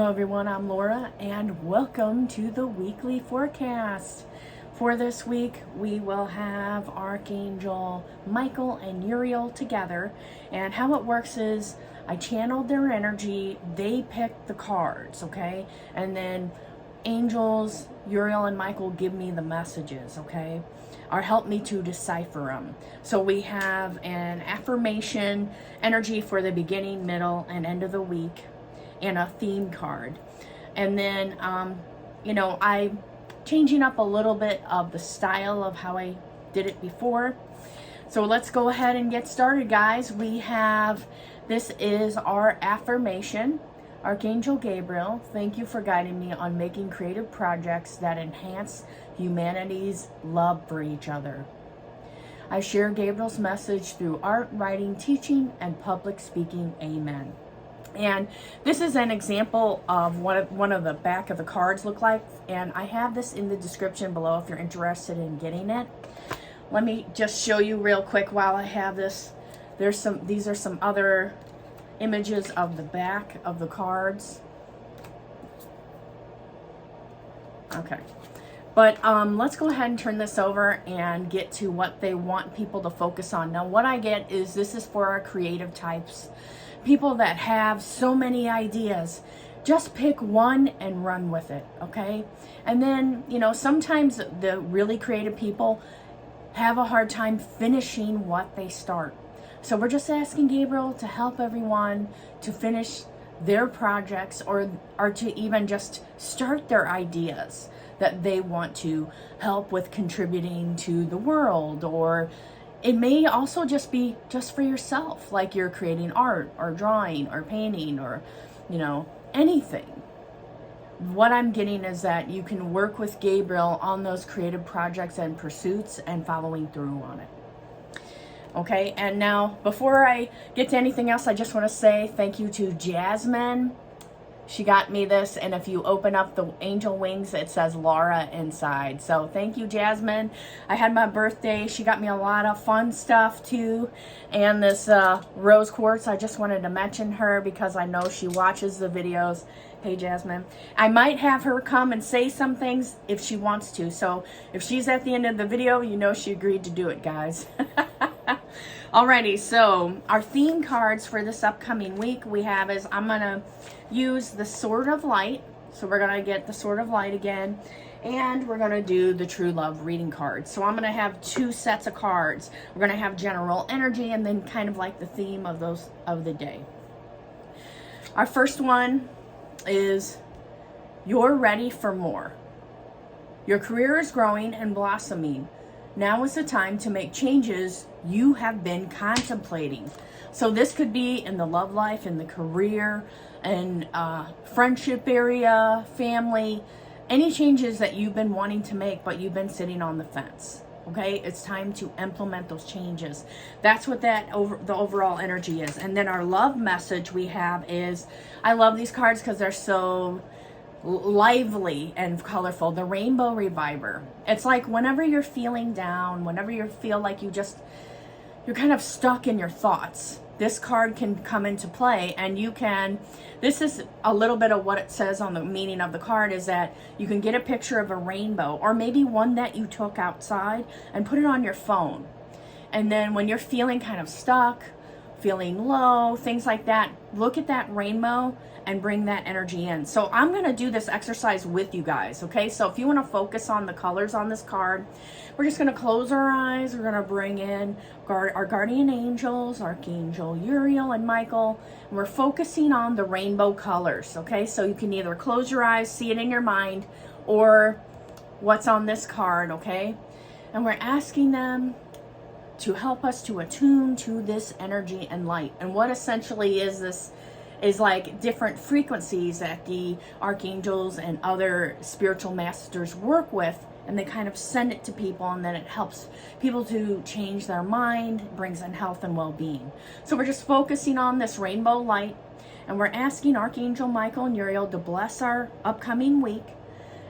Hello everyone, I'm Laura and welcome to the weekly forecast. For this week, we will have Archangel Micheal and Uriel together, and how it works is I channeled their energy, they pick the cards, okay? And then angels, Uriel and Micheal give me the messages, okay? Or help me to decipher them. So we have an affirmation energy for the beginning, middle, and end of the week, and a theme card. And then, I'm changing up a little bit of the style of how I did it before. So let's go ahead and get started, guys. This is our affirmation. Archangel Gabriel, thank you for guiding me on making creative projects that enhance humanity's love for each other. I share Gabriel's message through art, writing, teaching, and public speaking. Amen. And this is an example of what one of the back of the cards look like, and I have this in the description below if you're interested in getting it. Let me just show you real quick while I have this. These are some other images of the back of the cards. Okay, but let's go ahead and turn this over and get to what they want people to focus on. Now what I get is this is for our creative types, people that have so many ideas. Just pick one and run with it, okay? And then, sometimes the really creative people have a hard time finishing what they start. So we're just asking Gabriel to help everyone to finish their projects or to even just start their ideas that they want to help with contributing to the world. Or it may also just be just for yourself, like you're creating art or drawing or painting or, anything. What I'm getting is that you can work with Gabriel on those creative projects and pursuits and following through on it. Okay, and now before I get to anything else, I just want to say thank you to Jasmine. She got me this, and if you open up the angel wings, it says Laura inside. So thank you, Jasmine. I had my birthday. She got me a lot of fun stuff too, and this rose quartz. I just wanted to mention her because I know she watches the videos. Hey, Jasmine. I might have her come and say some things if she wants to. So if she's at the end of the video, she agreed to do it, guys. Alrighty, so our theme cards for this upcoming week I'm going to use the Sword of Light. So we're going to get the Sword of Light again. And we're going to do the True Love reading cards. So I'm going to have two sets of cards. We're going to have general energy and then kind of like the theme of the day. Our first one is you're ready for more. Your career is growing and blossoming. Now is the time to make changes you have been contemplating. So this could be in the love life, in the career, and friendship area, family, any changes that you've been wanting to make, but you've been sitting on the fence. Okay, it's time to implement those changes. That's what the overall energy is. And then our love message we have is, I love these cards because they're so lively and colorful. The Rainbow Reviver. It's like whenever you're feeling down, whenever you feel like you're kind of stuck in your thoughts, this card can come into play, and this is a little bit of what it says on the meaning of the card, is that you can get a picture of a rainbow, or maybe one that you took outside, and put it on your phone. And then when you're feeling kind of stuck, feeling low, things like that, look at that rainbow and bring that energy in. So I'm going to do this exercise with you guys, okay? So if you want to focus on the colors on this card, we're just going to close our eyes. We're going to bring in our guardian angels, Archangel Uriel and Micheal. And we're focusing on the rainbow colors, okay? So you can either close your eyes, see it in your mind, or what's on this card, okay? And we're asking them to help us to attune to this energy and light. And what essentially is this is like different frequencies that the archangels and other spiritual masters work with, and they kind of send it to people, and then it helps people to change their mind, brings in health and well-being. So we're just focusing on this rainbow light, and we're asking Archangel Micheal and Uriel to bless our upcoming week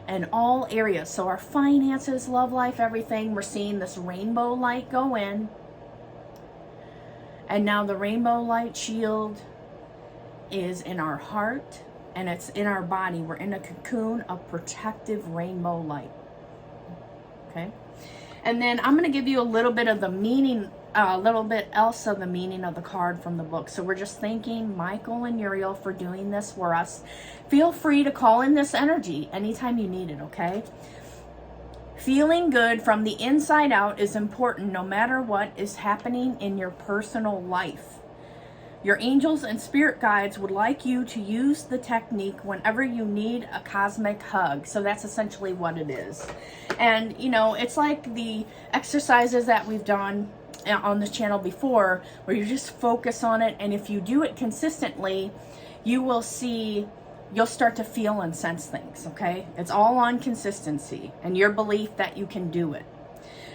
in all areas. So our finances, love life, everything, we're seeing this rainbow light go in. And now the rainbow light shield is in our heart, and it's in our body. We're in a cocoon of protective rainbow light. Okay? And then I'm going to give you a little bit of the meaning, a little bit else of the meaning of the card from the book. So we're just thanking Micheal and Uriel for doing this for us. Feel free to call in this energy anytime you need it, okay? Feeling good from the inside out is important no matter what is happening in your personal life. Your angels and spirit guides would like you to use the technique whenever you need a cosmic hug. So that's essentially what it is. And, you know, it's like the exercises that we've done on this channel before, where you just focus on it. And if you do it consistently, you will see, you'll start to feel and sense things, okay? It's all on consistency and your belief that you can do it.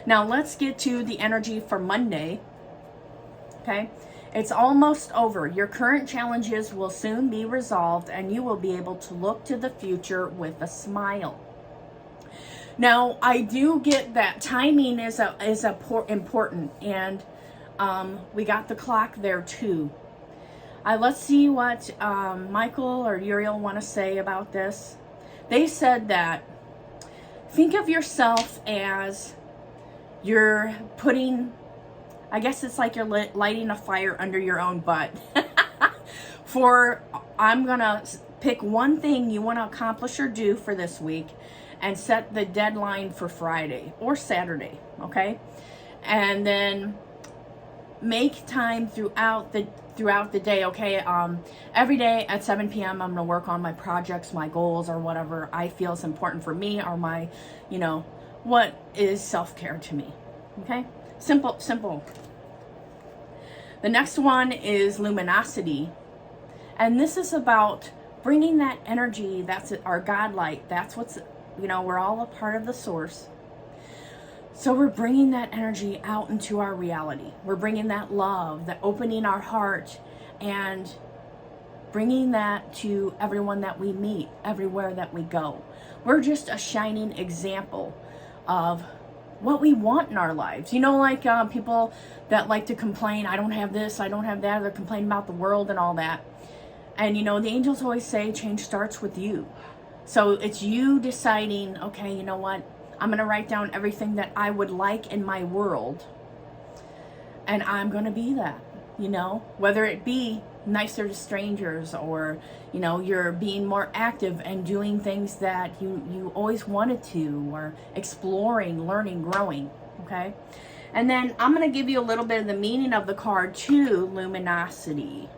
Now, let's get to the energy for Monday, okay? It's almost over. Your current challenges will soon be resolved and you will be able to look to the future with a smile. Now, I do get that timing is important, and we got the clock there too. Let's see what Micheal or Uriel want to say about this. They said that think of yourself as you're putting, I guess it's like you're lighting a fire under your own butt. I'm going to pick one thing you want to accomplish or do for this week and set the deadline for Friday or Saturday, okay? And then make time throughout the day, okay? Every day at 7 p.m. I'm going to work on my projects, my goals, or whatever I feel is important for me, or my, you know, what is self-care to me, okay? Simple. The next one is luminosity. And this is about bringing that energy, that's our God light. That's what's, you know, we're all a part of the source. So we're bringing that energy out into our reality. We're bringing that love, that opening our heart, and bringing that to everyone that we meet, everywhere that we go. We're just a shining example of what we want in our lives. You know, like people that like to complain, I don't have this, I don't have that, they're complaining about the world and all that. And you know, the angels always say change starts with you. So it's you deciding, okay, you know what, I'm going to write down everything that I would like in my world, and I'm going to be that, you know, whether it be nicer to strangers, or, you know, you're being more active and doing things that you always wanted to, or exploring, learning, growing, okay? And then I'm going to give you a little bit of the meaning of the card too, luminosity.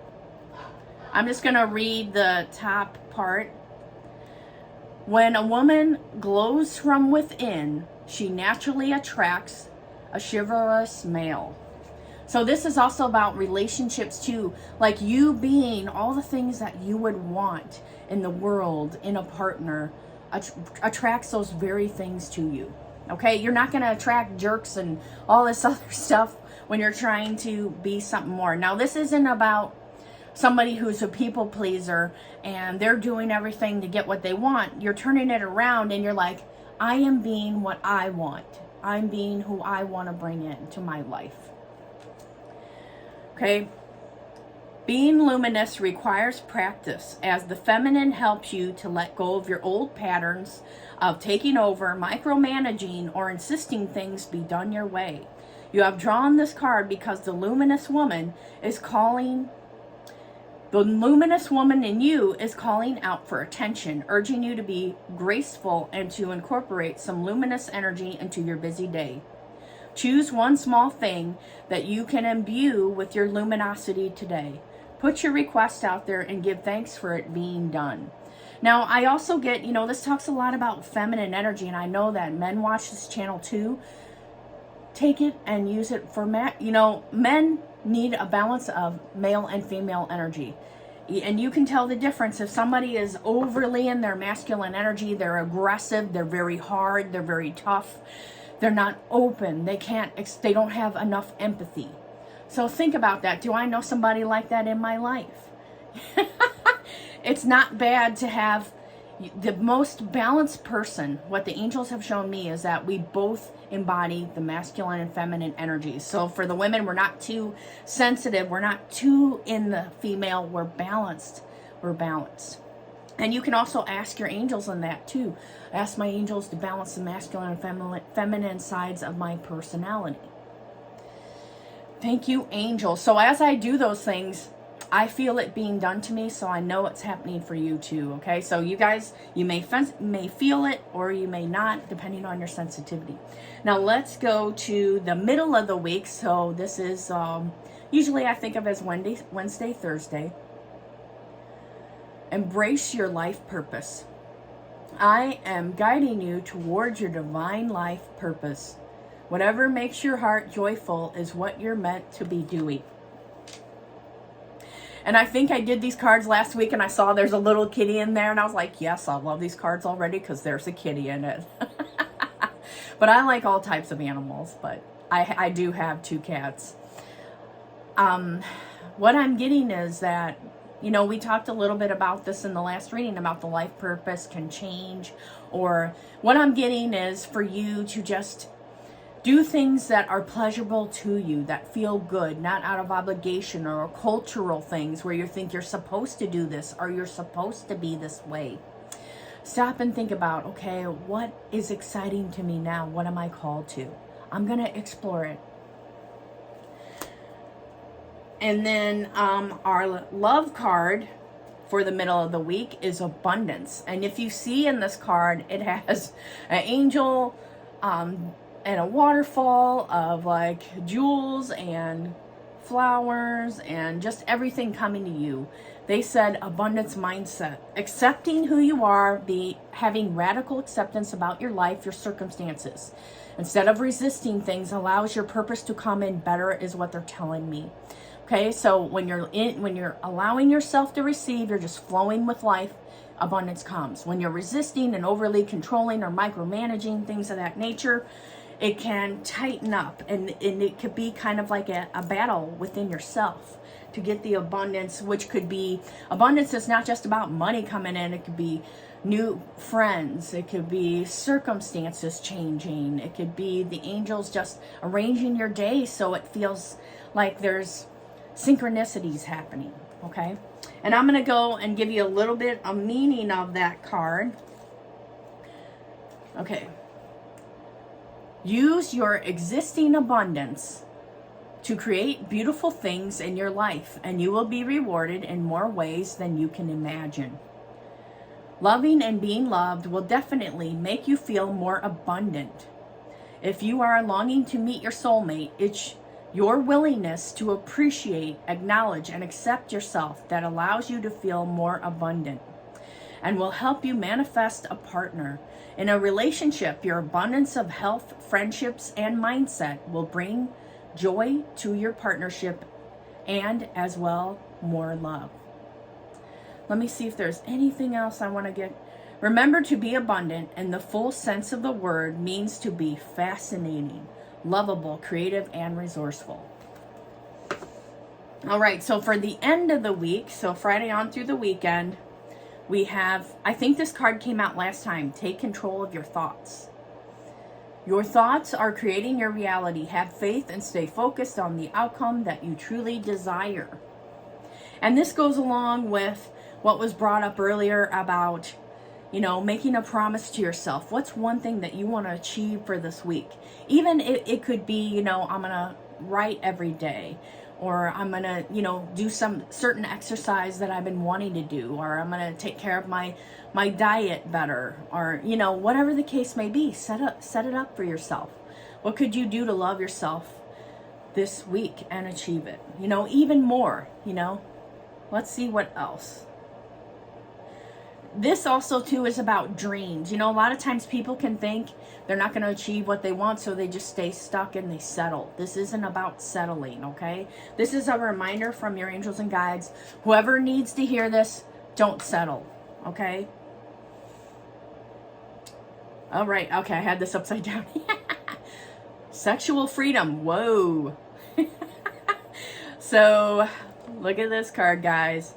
I'm just going to read the top part. When a woman glows from within, she naturally attracts a chivalrous male. So this is also about relationships too, like you being all the things that you would want in the world, in a partner, attracts those very things to you. Okay, you're not going to attract jerks and all this other stuff when you're trying to be something more. Now, this isn't about somebody who's a people pleaser and they're doing everything to get what they want. You're turning it around and you're like, I am being what I want. I'm being who I want to bring into my life. Okay? Being luminous requires practice, as the feminine helps you to let go of your old patterns of taking over, micromanaging, or insisting things be done your way. You have drawn this card because the luminous woman in you is calling out for attention, urging you to be graceful and to incorporate some luminous energy into your busy day. Choose one small thing that you can imbue with your luminosity today. Put your request out there and give thanks for it being done. Now, I also get, you know, this talks a lot about feminine energy, and I know that men watch this channel too. Take it and use it for men. You know, men need a balance of male and female energy. And you can tell the difference if somebody is overly in their masculine energy, they're aggressive, they're very hard, they're very tough, they're not open, they don't have enough empathy. So think about that. Do I know somebody like that in my life? It's not bad to have the most balanced person. What the angels have shown me is that we both embody the masculine and feminine energies. So for the women, we're not too sensitive. We're not too in the female. We're balanced. And you can also ask your angels on that too. Ask my angels to balance the masculine and feminine sides of my personality. Thank you, angels. So as I do those things, I feel it being done to me, so I know it's happening for you too, okay? So you guys, you may feel it or you may not, depending on your sensitivity. Now let's go to the middle of the week. So this is usually I think of as Wednesday, Thursday. Embrace your life purpose. I am guiding you towards your divine life purpose. Whatever makes your heart joyful is what you're meant to be doing. And I think I did these cards last week and I saw there's a little kitty in there and I was like, yes, I love these cards already because there's a kitty in it. But I like all types of animals, but I do have 2 cats. What I'm getting is that, you know, we talked a little bit about this in the last reading about the life purpose can change, or what I'm getting is for you to just do things that are pleasurable to you, that feel good, not out of obligation or cultural things where you think you're supposed to do this or you're supposed to be this way. Stop and think about, okay, what is exciting to me now? What am I called to? I'm going to explore it. And then our love card for the middle of the week is abundance. And if you see in this card, it has an angel and a waterfall of like jewels and flowers and just everything coming to you. They said abundance mindset, accepting who you are, having radical acceptance about your life, your circumstances. Instead of resisting things, allows your purpose to come in better is what they're telling me. Okay, so when you're allowing yourself to receive, you're just flowing with life, abundance comes. When you're resisting and overly controlling or micromanaging, things of that nature, it can tighten up and it could be kind of like a battle within yourself to get the abundance, which could be, abundance is not just about money coming in, it could be new friends, it could be circumstances changing, it could be the angels just arranging your day so it feels like there's synchronicities happening, okay? And I'm going to go and give you a little bit of meaning of that card. Okay. Use your existing abundance to create beautiful things in your life, and you will be rewarded in more ways than you can imagine. Loving and being loved will definitely make you feel more abundant. If you are longing to meet your soulmate, it's your willingness to appreciate, acknowledge, and accept yourself that allows you to feel more abundant and will help you manifest a partner. In a relationship, your abundance of health, friendships, and mindset will bring joy to your partnership and as well more love. Let me see if there's anything else I want to get. Remember, to be abundant in the full sense of the word means to be fascinating, lovable, creative, and resourceful. All right, so for the end of the week, so Friday on through the weekend, we have, I think this card came out last time, take control of your thoughts. Your thoughts are creating your reality. Have faith and stay focused on the outcome that you truly desire. And this goes along with what was brought up earlier about, you know, making a promise to yourself. What's one thing that you want to achieve for this week? Even it could be, you know, I'm going to write every day, or I'm going to, you know, do some certain exercise that I've been wanting to do, or I'm going to take care of my diet better, or, you know, whatever the case may be, set it up for yourself. What could you do to love yourself this week and achieve it? You know, even more, you know. Let's see what else. This also too is about dreams. You know, a lot of times people can think they're not going to achieve what they want, so they just stay stuck and they settle. This isn't about settling, okay? This is a reminder from your angels and guides. Whoever needs to hear this, don't settle, okay? All right, okay, I had this upside down. Sexual freedom, whoa. So, look at this card, guys.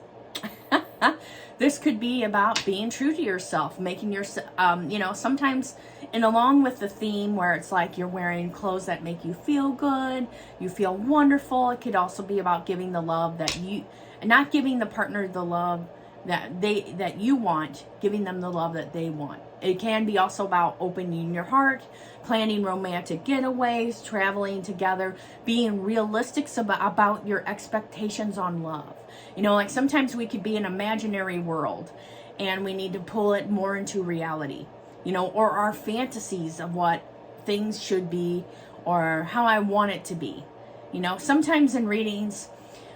This could be about being true to yourself, making yourself, you know, sometimes, and along with the theme where it's like you're wearing clothes that make you feel good, you feel wonderful. It could also be about giving the love that you, not giving the partner the love that you want, giving them the love that they want. It can be also about opening your heart, planning romantic getaways, traveling together, being realistic about your expectations on love. You know, like sometimes we could be an imaginary world and we need to pull it more into reality, you know, or our fantasies of what things should be or how I want it to be. You know, sometimes in readings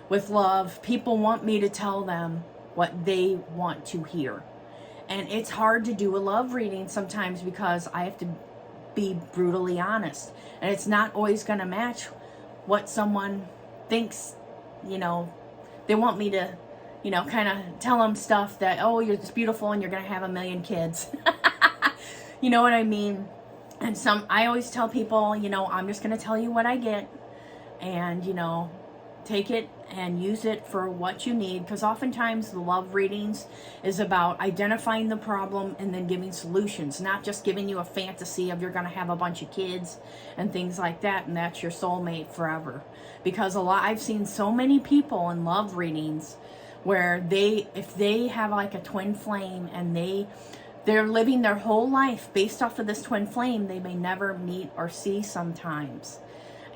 with love, people want me to tell them what they want to hear. And it's hard to do a love reading sometimes because I have to be brutally honest. And it's not always going to match what someone thinks, you know. They want me to, you know, kind of tell them stuff that, oh, you're just beautiful and you're going to have 1 million kids. You know what I mean? And I always tell people, you know, I'm just going to tell you what I get. And, you know, take it and use it for what you need, because oftentimes the love readings is about identifying the problem and then giving solutions, not just giving you a fantasy of you're going to have a bunch of kids and things like that and that's your soulmate forever. Because I've seen so many people in love readings where if they have like a twin flame and they're living their whole life based off of this twin flame, they may never meet or see sometimes.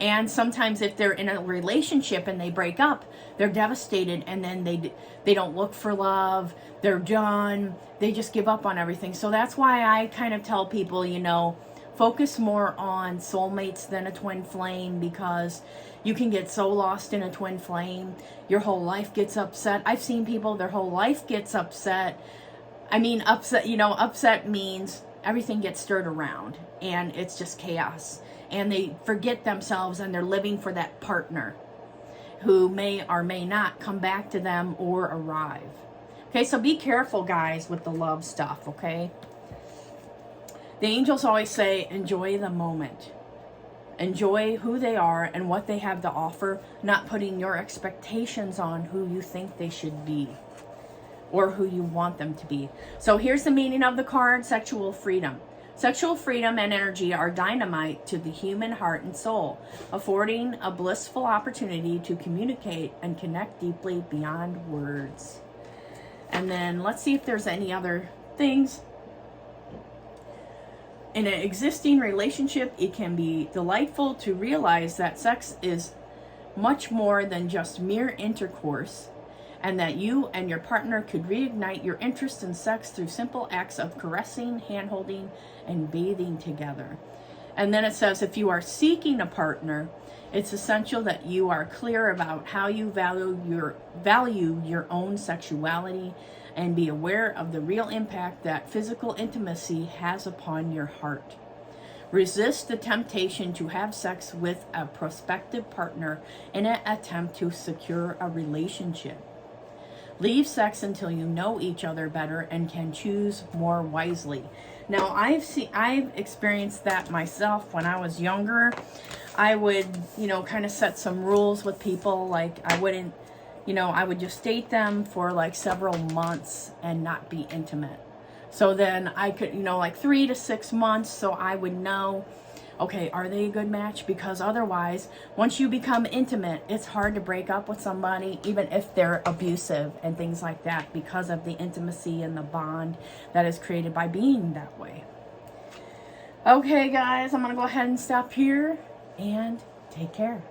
And sometimes if they're in a relationship and they break up, they're devastated, and then they don't look for love. They're done. They just give up on everything. So that's why I kind of tell people, you know, focus more on soulmates than a twin flame, because you can get so lost in a twin flame. Your whole life gets upset. I've seen people, their whole life gets upset. I mean, upset, you know, upset means everything gets stirred around and it's just chaos. And they forget themselves and they're living for that partner who may or may not come back to them or arrive. Okay, so be careful, guys, with the love stuff, okay? The angels always say, enjoy the moment. Enjoy who they are and what they have to offer, not putting your expectations on who you think they should be or who you want them to be. So here's the meaning of the card, sexual freedom. Sexual freedom and energy are dynamite to the human heart and soul, affording a blissful opportunity to communicate and connect deeply beyond words. And then let's see if there's any other things. In an existing relationship, it can be delightful to realize that sex is much more than just mere intercourse, and that you and your partner could reignite your interest in sex through simple acts of caressing, hand-holding, and bathing together. And then it says, if you are seeking a partner, it's essential that you are clear about how you value your own sexuality and be aware of the real impact that physical intimacy has upon your heart. Resist the temptation to have sex with a prospective partner in an attempt to secure a relationship. Leave sex until you know each other better and can choose more wisely. Now, I've experienced that myself when I was younger. I would, you know, kind of set some rules with people. Like I wouldn't, you know, I would just date them for like several months and not be intimate. So then I could, you know, like 3 to 6 months, so I would know, okay, are they a good match? Because otherwise, once you become intimate, it's hard to break up with somebody, even if they're abusive and things like that, because of the intimacy and the bond that is created by being that way. Okay, guys, I'm going to go ahead and stop here and take care.